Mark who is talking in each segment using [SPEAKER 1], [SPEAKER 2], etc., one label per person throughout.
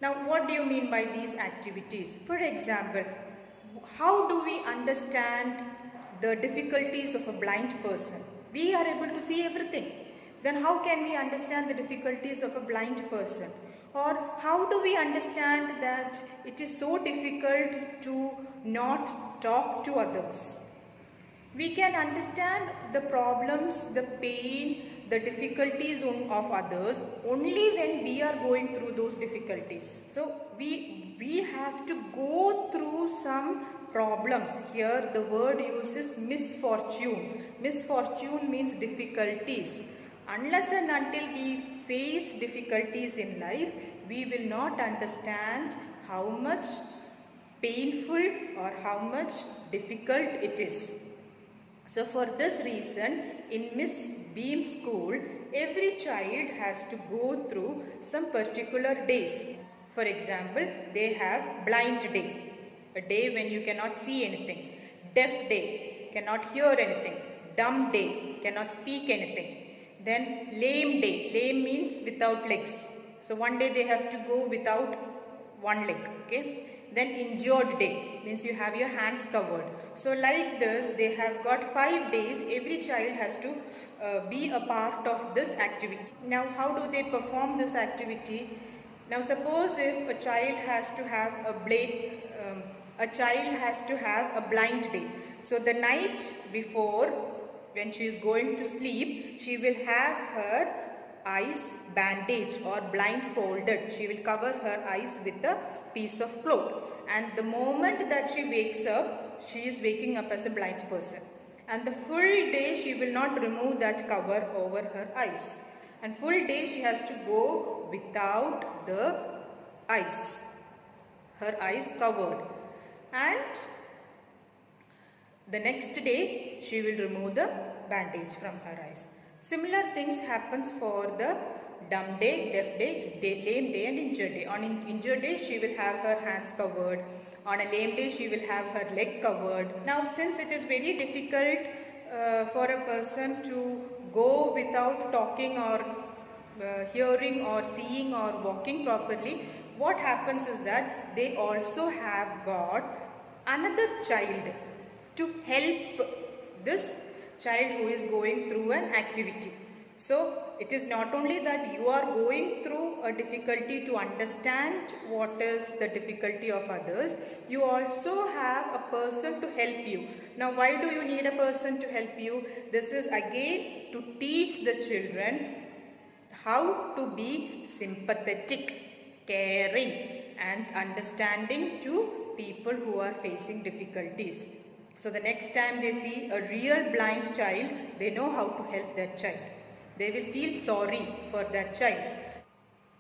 [SPEAKER 1] Now, what do you mean by these activities? For example, how do we understand the difficulties of a blind person? We are able to see everything. Then how can we understand the difficulties of a blind person? Or how do we understand that it is so difficult to not talk to others? We can understand the problems, the pain, the difficulties of others only when we are going through those difficulties. So we have to go through some problems. Here the word uses misfortune. Misfortune means difficulties. Unless and until we face difficulties in life, we will not understand how much painful or how much difficult it is. So for this reason, in Miss Beam school, every child has to go through some particular days. For example, they have blind day, a day when you cannot see anything. Deaf day, cannot hear anything. Dumb day, cannot speak anything. Then lame day, lame means without legs. So one day they have to go without one leg, okay. Then injured day, means you have your hands covered. So like this, they have got 5 days. Every child has to be a part of this activity. Now, how do they perform this activity? Now, suppose if a child has to have a blind day. So the night before, when she is going to sleep, she will have her eyes bandaged or blindfolded. She will cover her eyes with a piece of cloth. And the moment that she wakes up, she is waking up as a blind person. And the full day she will not remove that cover over her eyes. And full day she has to go without the eyes. Her eyes covered. And the next day she will remove the bandage from her eyes. Similar things happens for the dumb day, deaf day, lame day and injured day. On injured day she will have her hands covered. On a lame day she will have her leg covered. Now since it is very difficult for a person to go without talking or hearing or seeing or walking properly, what happens is that they also have got another child to help this child who is going through an activity. So it is not only that you are going through a difficulty to understand what is the difficulty of others, you also have a person to help you. Now why do you need a person to help you? This is again to teach the children how to be sympathetic, caring and understanding to people who are facing difficulties. So the next time they see a real blind child, they know how to help that child. They will feel sorry for that child.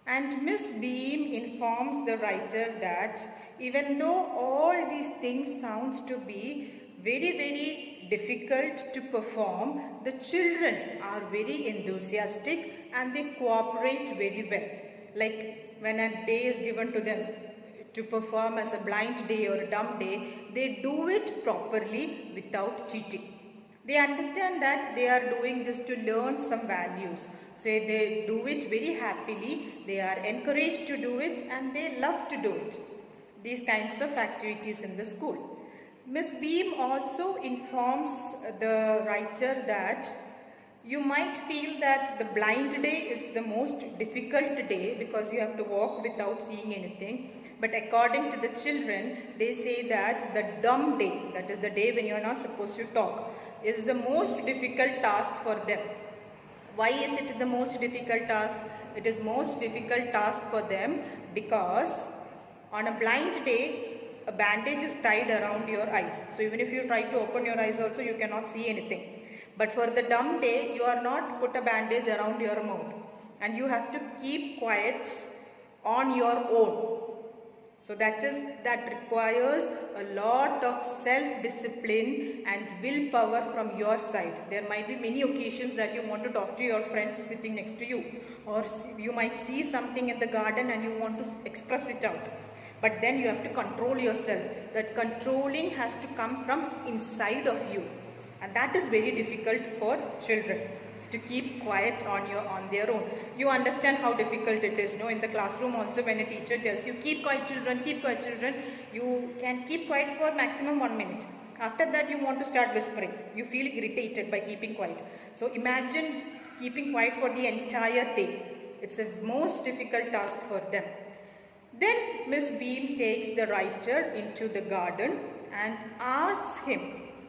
[SPEAKER 1] And Miss Beam informs the writer that even though all these things sounds to be very difficult to perform, the children are very enthusiastic and they cooperate very well. Like when a day is given to them to perform as a blind day or a dumb day, they do it properly without cheating. They understand that they are doing this to learn some values. So they do it very happily, they are encouraged to do it and they love to do it. These kinds of activities in the school. Miss Beam also informs the writer that you might feel that the blind day is the most difficult day because you have to walk without seeing anything. But according to the children, they say that the dumb day, that is the day when you are not supposed to talk, is the most difficult task for them. Why is it the most difficult task? It is most difficult task for them because on a blind day, a bandage is tied around your eyes. So even if you try to open your eyes also, you cannot see anything. But for the dumb day, you are not put a bandage around your mouth. And you have to keep quiet on your own. So that requires a lot of self-discipline and willpower from your side. There might be many occasions that you want to talk to your friends sitting next to you. Or you might see something in the garden and you want to express it out. But then you have to control yourself. That controlling has to come from inside of you. And that is very difficult for children. to keep quiet on their own. You understand how difficult it is, no? In the classroom also, when a teacher tells you, keep quiet children, you can keep quiet for maximum 1 minute. After that, you want to start whispering. You feel irritated by keeping quiet. So imagine keeping quiet for the entire day. It's a most difficult task for them. Then Miss Beam takes the writer into the garden and asks him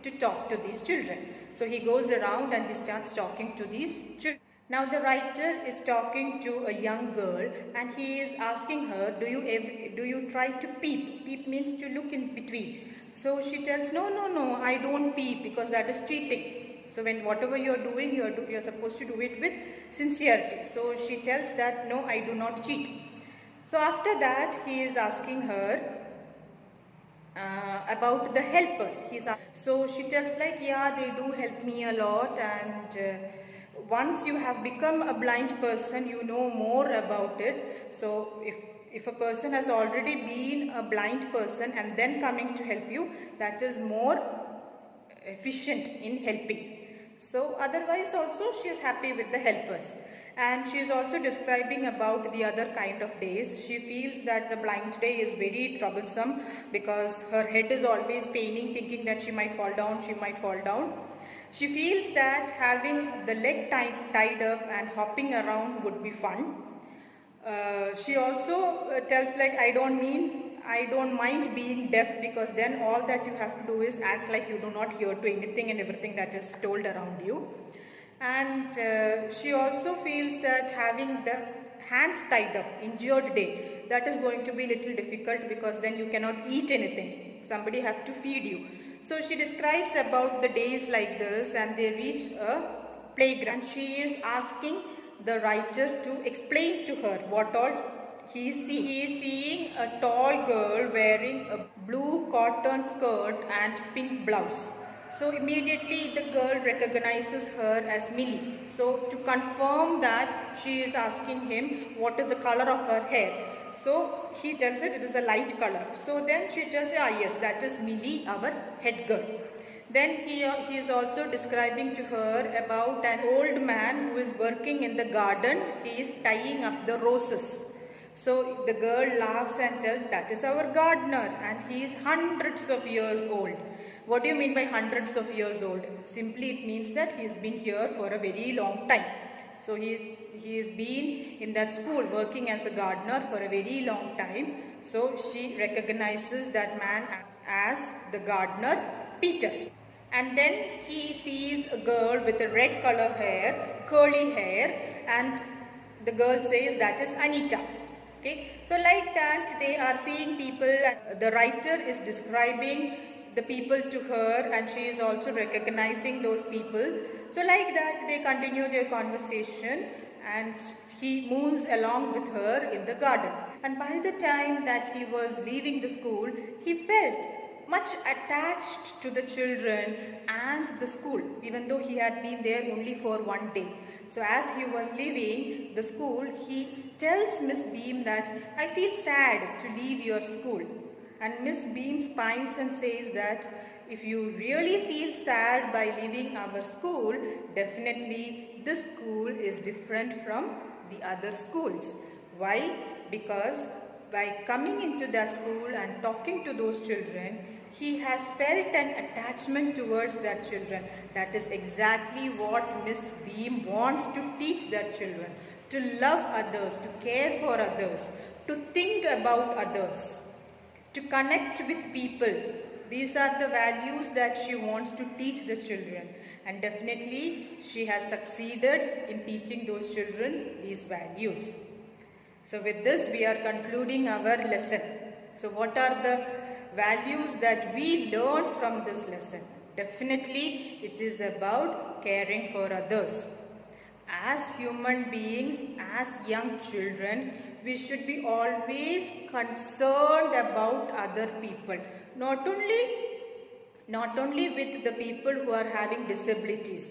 [SPEAKER 1] to talk to these children. So he goes around and he starts talking to these children. Now the writer is talking to a young girl and he is asking her, do you try to peep? Peep means to look in between. So she tells, no, I don't peep because that is cheating. So when whatever you are doing, you are supposed to do it with sincerity. So she tells that, no, I do not cheat. So after that, he is asking her about the helpers. So she tells like, yeah, they do help me a lot, and once you have become a blind person, you know more about it. So if a person has already been a blind person and then coming to help you, that is more efficient in helping. So otherwise also she is happy with the helpers. And she is also describing about the other kind of days. She feels that the blind day is very troublesome because her head is always paining, thinking that she might fall down. She feels that having the leg tied up and hopping around would be fun. She also tells like, I don't mind being deaf, because then all that you have to do is act like you do not hear to anything and everything that is told around you. And she also feels that having the hands tied up, injured day, that is going to be little difficult because then you cannot eat anything. Somebody have to feed you. So she describes about the days like this, and they reach a playground. And she is asking the writer to explain to her what all he is seeing. He is seeing a tall girl wearing a blue cotton skirt and pink blouse. So immediately the girl recognizes her as Millie. So to confirm that, she is asking him what is the color of her hair. So he tells it is a light color. So then she tells, yes, that is Millie, our head girl. Then he is also describing to her about an old man who is working in the garden. He is tying up the roses. So the girl laughs and tells, that is our gardener, and he is hundreds of years old. What do you mean by hundreds of years old? Simply it means that he has been here for a very long time. So he has been in that school working as a gardener for a very long time. So she recognizes that man as the gardener, Peter. And then he sees a girl with a red color hair, curly hair, and the girl says that is Anita. Okay, so like that they are seeing people. The writer is describing the people to her, and she is also recognizing those people. So like that they continue their conversation, and he moves along with her in the garden. And by the time that he was leaving the school, he felt much attached to the children and the school, even though he had been there only for one day. So as he was leaving the school, he tells Miss Beam that, I feel sad to leave your school. And Miss Beam smiles and says that if you really feel sad by leaving our school, definitely this school is different from the other schools. Why? Because by coming into that school and talking to those children, he has felt an attachment towards that children. That is exactly what Miss Beam wants to teach that children. To love others, to care for others, to think about others, to connect with people. These are the values that she wants to teach the children. And definitely she has succeeded in teaching those children these values. So with this we are concluding our lesson. So what are the values that we learn from this lesson? Definitely it is about caring for others. As human beings, as young children, we should be always concerned about other people. Not only with the people who are having disabilities,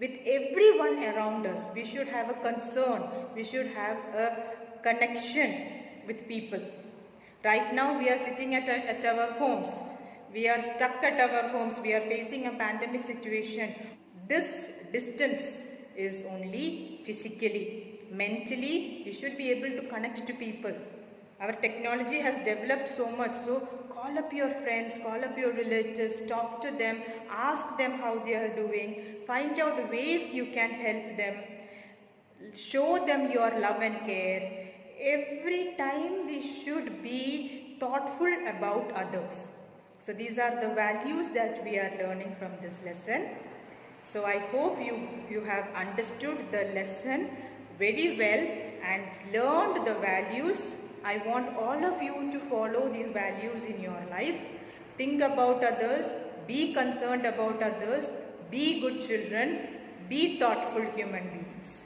[SPEAKER 1] with everyone around us. We should have a concern. We should have a connection with people. Right now we are sitting at our homes. We are stuck at our homes. We are facing a pandemic situation. This distance is only physically. Mentally, you should be able to connect to people. Our technology has developed so much, so call up your friends, call up your relatives, talk to them, ask them how they are doing, find out ways you can help them, show them your love and care. Every time we should be thoughtful about others. So these are the values that we are learning from this lesson. So I hope you have understood the lesson very well and learned the values. I want all of you to follow these values in your life. Think about others, be concerned about others, be good children, be thoughtful human beings.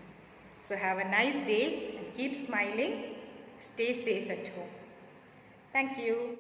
[SPEAKER 1] So have a nice day and keep smiling. Stay safe at home. Thank you.